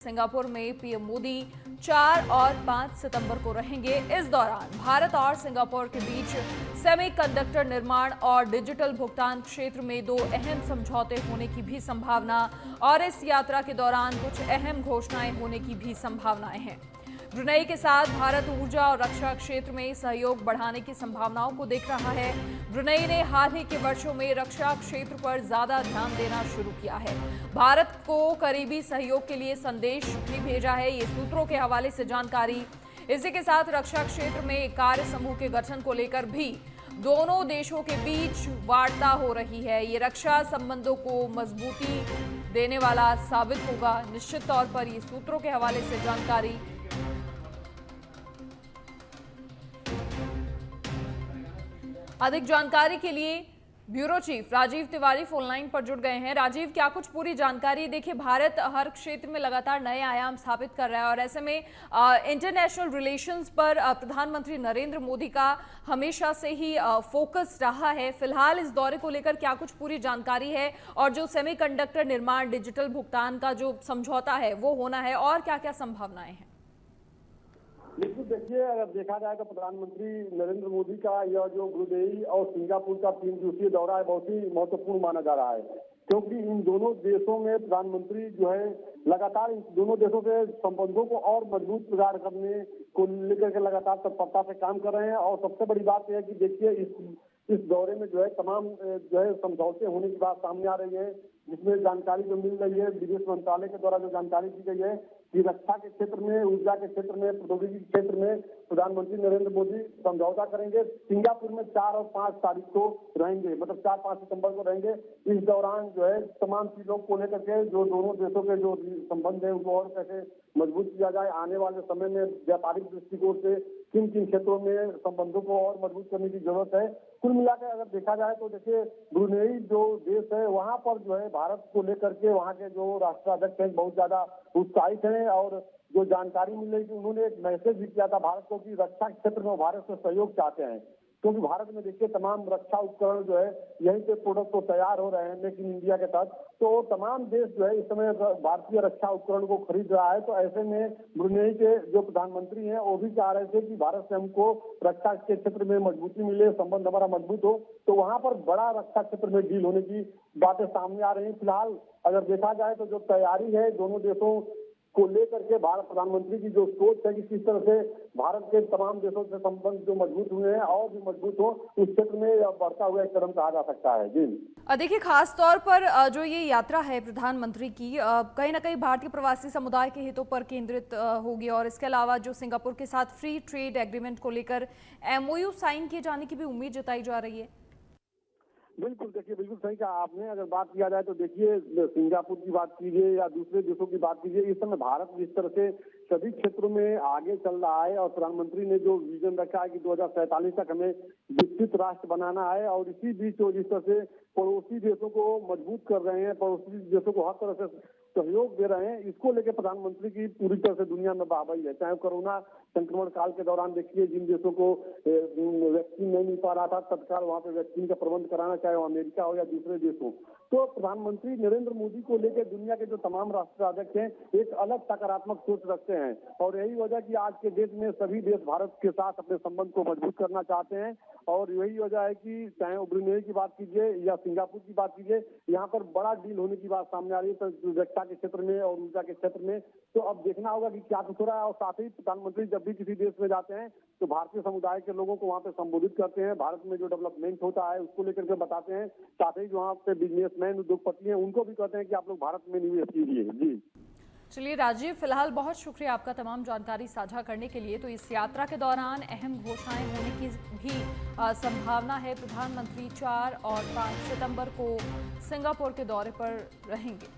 Singapore में PM Modi 4 और 5 सितंबर को रहेंगे। इस दौरान भारत और सिंगापुर के बीच सेमीकंडक्टर निर्माण और डिजिटल भुगतान क्षेत्र में दो अहम समझौते होने की भी संभावना और इस यात्रा के दौरान कुछ अहम घोषणाएं होने की भी संभावनाएं हैं। ब्रुनेई के साथ भारत ऊर्जा और रक्षा क्षेत्र में सहयोग बढ़ाने की संभावनाओं को देख रहा है। ब्रुनेई ने हाल ही के वर्षों में रक्षा क्षेत्र पर ज्यादा ध्यान देना शुरू किया है। भारत को करीबी सहयोग के लिए संदेश भी भेजा है, ये सूत्रों के हवाले से जानकारी। इसी के साथ रक्षा क्षेत्र में एक कार्य समूह के गठन को लेकर भी दोनों देशों के बीच वार्ता हो रही है। ये रक्षा संबंधों को मजबूती देने वाला साबित होगा। निश्चित तौर पर ये सूत्रों के हवाले से जानकारी। अधिक जानकारी के लिए bureau chief Rajiv Tiwari phone line पर जुड़ गए हैं। राजीव, क्या कुछ पूरी जानकारी? देखिए, भारत हर क्षेत्र में लगातार नए आयाम स्थापित कर रहा है और ऐसे में इंटरनेशनल रिलेशंस पर प्रधानमंत्री नरेंद्र मोदी का हमेशा से ही फोकस रहा है। फिलहाल इस दौरे को लेकर क्या कुछ पूरी जानकारी है और जो सेमीकंडक्टर निर्माण, डिजिटल भुगतान का जो समझौता है वो होना है और क्या क्या संभावनाएं हैं? बिल्कुल, देखिए, अगर देखा जाए तो प्रधानमंत्री नरेंद्र मोदी का यह जो ब्रुनेई और सिंगापुर का 3 दिवसीय दौरा है बहुत ही महत्वपूर्ण माना जा रहा है, क्योंकि इन दोनों देशों में प्रधानमंत्री जो है लगातार इन दोनों देशों के संबंधों को और मजबूत प्रगाढ़ करने को लेकर के लगातार तत्परता से काम कर रहे हैं। और सबसे बड़ी बात यह है कि देखिए इस दौरे में जो है तमाम जो है समझौते होने की बात सामने आ रही है, जिसमें जानकारी जो मिल रही है विदेश मंत्रालय के द्वारा जो जानकारी दी गई है कि रक्षा के क्षेत्र में, ऊर्जा के क्षेत्र में, प्रौद्योगिकी के क्षेत्र में प्रधानमंत्री नरेंद्र मोदी समझौता करेंगे। सिंगापुर में 4 और 5 तारीख को रहेंगे, मतलब 4-5 सितंबर को रहेंगे। इस दौरान जो है तमाम चीजों को लेकर के जो दोनों देशों के जो संबंध है उनको और कैसे मजबूत किया जाए, आने वाले समय में व्यापारिक दृष्टिकोण से किन किन क्षेत्रों में संबंधों को और मजबूत करने की जरूरत है। कुल मिलाकर अगर देखा जाए तो देखिए ब्रुनेई जो देश है वहां पर जो है भारत को लेकर के वहां के जो राष्ट्राध्यक्ष हैं बहुत ज्यादा उत्साहित हैं और जो जानकारी मिल रही थी उन्होंने एक मैसेज भी किया था भारत को कि रक्षा क्षेत्र में भारत से सहयोग चाहते हैं, क्योंकि भारत में देखिए तमाम रक्षा उपकरण जो है यहीं पे प्रोडक्ट तो तैयार हो रहे हैं मेक इन इंडिया के तहत, तो तमाम देश जो है इस समय भारतीय रक्षा उपकरण को खरीद रहा है। तो ऐसे में ब्रुनेई के जो प्रधानमंत्री हैं वो भी चाह रहे थे कि भारत से हमको रक्षा के क्षेत्र में मजबूती मिले, संबंध हमारा मजबूत हो, तो वहां पर बड़ा रक्षा क्षेत्र में डील होने की बातें सामने आ रही है। फिलहाल अगर देखा जाए तो जो तैयारी है दोनों देशों को लेकर के भारत प्रधानमंत्री की जो सोच है कि किस तरह से भारत के तमाम देशों से संबंध जो मजबूत हुए हैं और भी मजबूत हो, उस क्षेत्र में बढ़ता हुआ एक कदम कहा जा सकता है। जी देखिए, खास तौर पर जो ये यात्रा है प्रधानमंत्री की कहीं ना कहीं भारतीय प्रवासी समुदाय के हितों पर केंद्रित होगी और इसके अलावा जो सिंगापुर के साथ फ्री ट्रेड एग्रीमेंट को लेकर MOU साइन किए जाने की भी उम्मीद जताई जा रही है। बिल्कुल, देखिए बिल्कुल सही कहा आपने। अगर बात किया जाए तो देखिए सिंगापुर की बात कीजिए या दूसरे देशों की बात कीजिए, इस समय भारत जिस तरह से सभी क्षेत्रों में आगे चल रहा है और प्रधानमंत्री ने जो विजन रखा है कि 2047 तक हमें विकसित राष्ट्र बनाना है और इसी बीच जिस तरह से पड़ोसी देशों को मजबूत कर रहे हैं, पड़ोसी देशों को हर तरह से सहयोग दे रहे हैं, इसको लेकर प्रधानमंत्री की पूरी तरह से दुनिया में वाहवाही है। चाहे कोरोना संक्रमण काल के दौरान देखिए जिन देशों को वैक्सीन नहीं मिल पा रहा था तत्काल वहां पे वैक्सीन का प्रबंध कराना, चाहे वो अमेरिका हो या दूसरे देश हो, तो प्रधानमंत्री नरेंद्र मोदी को लेकर दुनिया के जो तमाम राष्ट्राध्यक्ष हैं एक अलग सकारात्मक सोच रखते हैं और यही वजह कि आज के डेट में सभी देश भारत के साथ अपने संबंध को मजबूत करना चाहते हैं। और यही वजह है कि चाहे ब्रुनेई की बात कीजिए या सिंगापुर की बात कीजिए, यहाँ पर बड़ा डील होने की बात सामने आ रही है तो रक्षा के क्षेत्र में और ऊर्जा के क्षेत्र में। तो अब देखना होगा कि क्या कुछ हो रहा है। और साथ ही प्रधानमंत्री जब भी किसी देश में जाते हैं तो भारतीय समुदाय के लोगों को वहाँ पे संबोधित करते हैं, भारत में जो डेवलपमेंट होता है उसको लेकर के बताते हैं। साथ ही जो वहाँ पे बिजनेसमैन, उद्योगपति हैं उनको भी कहते हैं कि आप लोग भारत में निवेश कीजिए। जी चलिए राजीव, फिलहाल बहुत शुक्रिया आपका तमाम जानकारी साझा करने के लिए। तो इस यात्रा के दौरान अहम घोषणाएं होने की भी संभावना है। प्रधानमंत्री 4 और 5 सितंबर को सिंगापुर के दौरे पर रहेंगे।